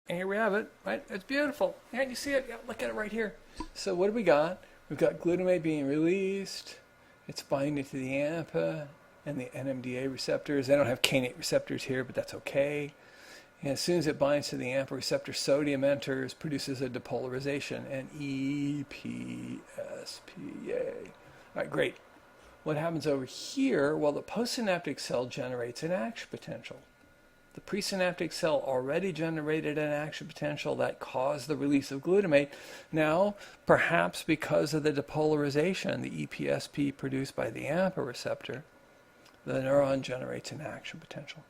And here we have it, right? It's beautiful. Yeah, you see it? Yeah, look at it right here. So what do we got? We've got glutamate being released. It's binding to the AMPA and the NMDA receptors. They don't have kainate receptors here, but that's okay. And as soon as it binds to the AMPA receptor, sodium enters, produces a depolarization, and EPSP, yay. All right, great. What happens over here? Well, the postsynaptic cell generates an action potential. The presynaptic cell already generated an action potential that caused the release of glutamate. Now, perhaps because of the depolarization, the EPSP produced by the AMPA receptor, the neuron generates an action potential.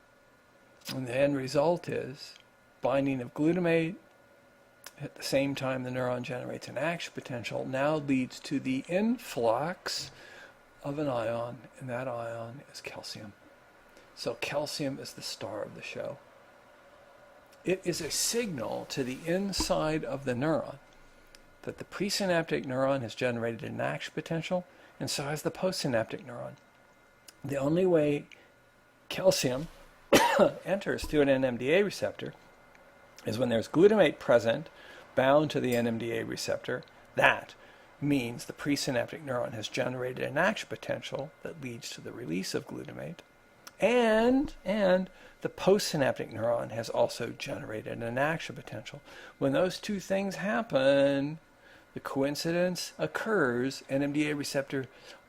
And the end result is binding of glutamate. At the same time, the neuron generates an action potential, now leads to the influx of an ion, and that ion is calcium. So calcium is the star of the show. It is a signal to the inside of the neuron that the presynaptic neuron has generated an action potential, and so has the postsynaptic neuron. The only way calcium enters through an NMDA receptor is when there's glutamate present bound to the NMDA receptor. That means the presynaptic neuron has generated an action potential that leads to the release of glutamate. And the postsynaptic neuron has also generated an action potential. When those two things happen, the coincidence occurs, NMDA receptor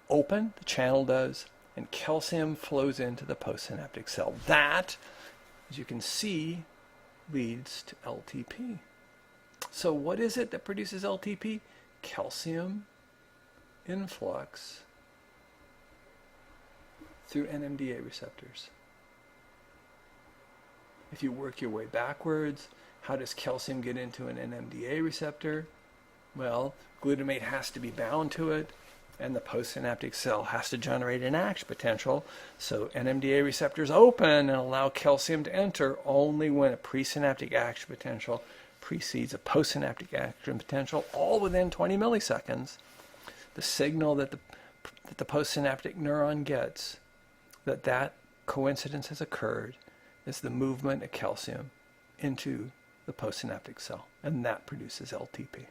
open, the channel does, and calcium flows into the postsynaptic cell. That, as you can see, leads to LTP. So what is it that produces LTP? Calcium influx through NMDA receptors. If you work your way backwards, how does calcium get into an NMDA receptor? Well, glutamate has to be bound to it, and the postsynaptic cell has to generate an action potential. So NMDA receptors open and allow calcium to enter only when a presynaptic action potential precedes a postsynaptic action potential, all within 20 milliseconds. The signal that the postsynaptic neuron gets that coincidence has occurred is the movement of calcium into the postsynaptic cell, and that produces LTP.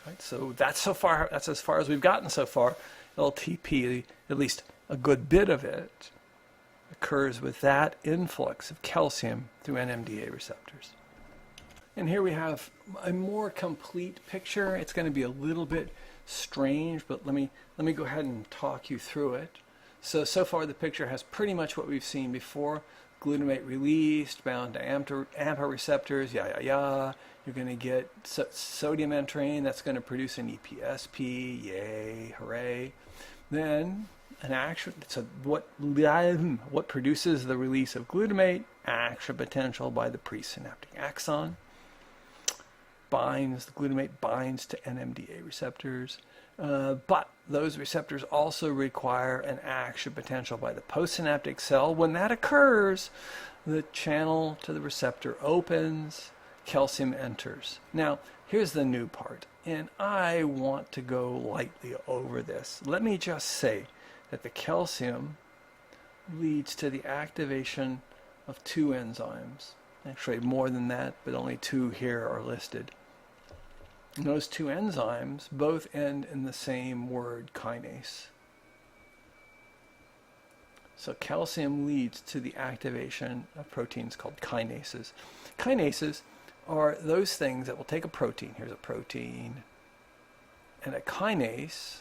Right? So that's as far as we've gotten so far. LTP, at least a good bit of it, occurs with that influx of calcium through NMDA receptors. And here we have a more complete picture. It's going to be a little bit strange, but let me go ahead and talk you through it. So far the picture has pretty much what we've seen before. Glutamate released, bound to AMPA receptors, You're going to get sodium entering, that's going to produce an EPSP, yay, hooray. Then an action, so what produces the release of glutamate? Action potential by the presynaptic axon. The glutamate binds to NMDA receptors. But those receptors also require an action potential by the postsynaptic cell. When that occurs, the channel to the receptor opens, calcium enters. Now, here's the new part, and I want to go lightly over this. Let me just say that the calcium leads to the activation of two enzymes. Actually, more than that, but only two here are listed. And those two enzymes both end in the same word, kinase. So calcium leads to the activation of proteins called kinases. Kinases are those things that will take a protein. Here's a protein. And a kinase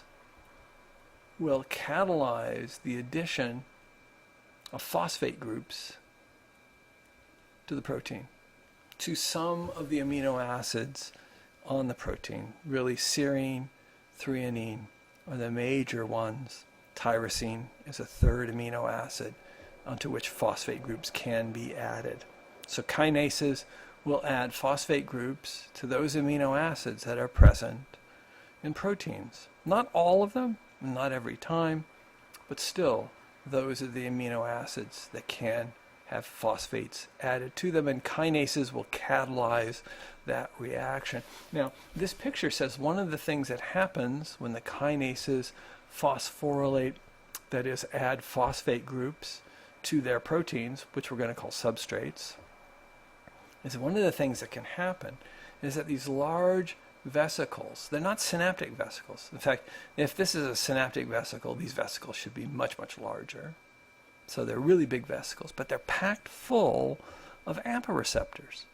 will catalyze the addition of phosphate groups to the protein, to some of the amino acids on the protein. Really, serine, threonine are the major ones. Tyrosine is a third amino acid onto which phosphate groups can be added. So kinases will add phosphate groups to those amino acids that are present in proteins. Not all of them, not every time, but still, those are the amino acids that can have phosphates added to them, and kinases will catalyze that reaction. Now, this picture says one of the things that happens when the kinases phosphorylate, that is, add phosphate groups to their proteins, which we're going to call substrates, is one of the things that can happen is that these large vesicles, they're not synaptic vesicles. In fact, if this is a synaptic vesicle, these vesicles should be much, much larger. So they're really big vesicles, but they're packed full of AMPA receptors.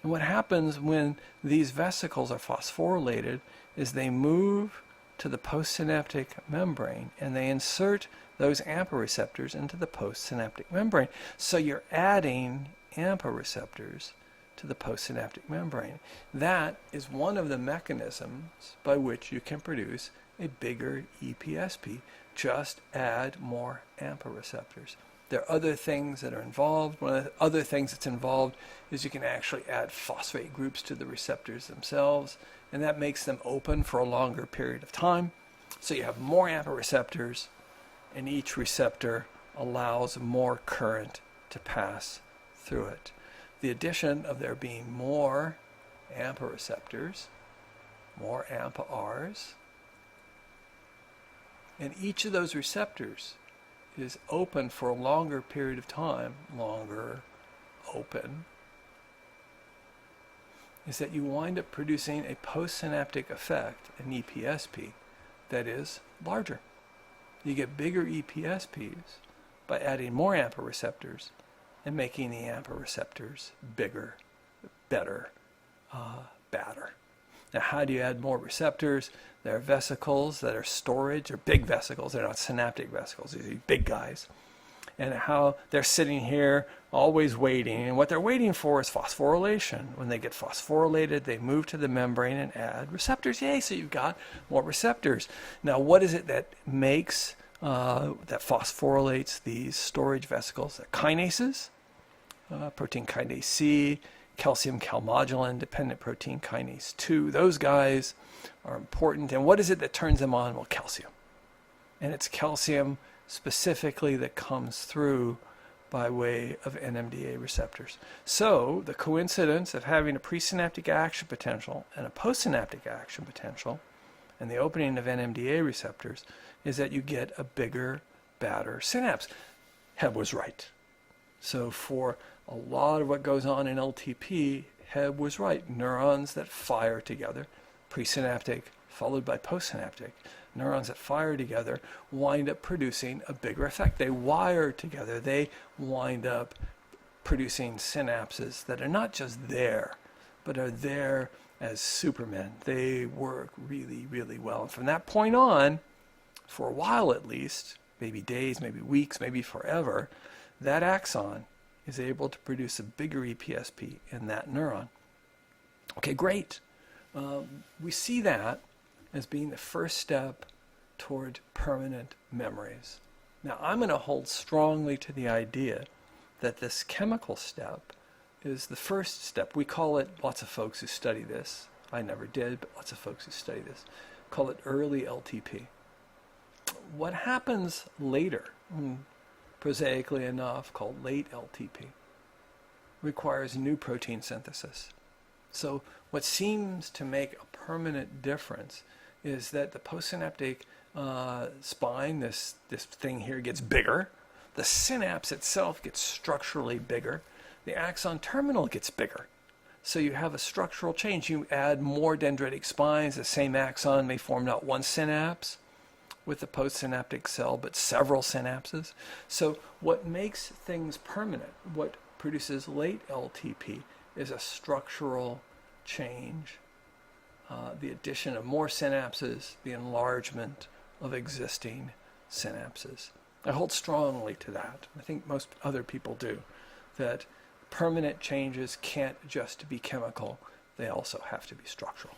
And what happens when these vesicles are phosphorylated is they move to the postsynaptic membrane and they insert those AMPA receptors into the postsynaptic membrane. So you're adding AMPA receptors to the postsynaptic membrane. That is one of the mechanisms by which you can produce a bigger EPSP. Just add more AMPA receptors. There are other things that are involved. One of the other things that's involved is you can actually add phosphate groups to the receptors themselves, and that makes them open for a longer period of time. So you have more AMPA receptors, and each receptor allows more current to pass through it. The addition of there being more AMPA receptors, more AMPA-Rs, and each of those receptors is open for a longer period of time, longer open, is that you wind up producing a postsynaptic effect, an EPSP, that is larger. You get bigger EPSPs by adding more AMPA receptors and making the AMPA receptors bigger, better, badder. Now, how do you add more receptors? There are vesicles that are storage, or big vesicles. They're not synaptic vesicles. These are big guys. And how they're sitting here always waiting. And what they're waiting for is phosphorylation. When they get phosphorylated, they move to the membrane and add receptors. Yay, so you've got more receptors. Now, what is it that makes, that phosphorylates these storage vesicles? They're kinases, protein kinase C, calcium calmodulin dependent protein kinase 2. Those guys are important. And what is it that turns them on? Well, calcium. And it's calcium specifically that comes through by way of NMDA receptors. So the coincidence of having a presynaptic action potential and a postsynaptic action potential and the opening of NMDA receptors is that you get a bigger, badder synapse. Hebb was right. So for a lot of what goes on in LTP, Hebb was right. Neurons that fire together, presynaptic followed by postsynaptic, neurons that fire together wind up producing a bigger effect. They wire together. They wind up producing synapses that are not just there, but are there as supermen. They work really, really well. And from that point on, for a while at least, maybe days, maybe weeks, maybe forever, that axon is able to produce a bigger EPSP in that neuron. Okay, great. We see that as being the first step toward permanent memories. Now, I'm going to hold strongly to the idea that this chemical step is the first step. We call it, lots of folks who study this, I never did, but lots of folks who study this, call it early LTP. What happens later, prosaically enough, called late LTP, requires new protein synthesis. So what seems to make a permanent difference is that the postsynaptic spine, this thing here, gets bigger. The synapse itself gets structurally bigger. The axon terminal gets bigger. So you have a structural change. You add more dendritic spines. The same axon may form not one synapse with the postsynaptic cell, but several synapses. So what makes things permanent, what produces late LTP, is a structural change. The addition of more synapses, the enlargement of existing synapses. I hold strongly to that. I think most other people do. That permanent changes can't just be chemical, they also have to be structural.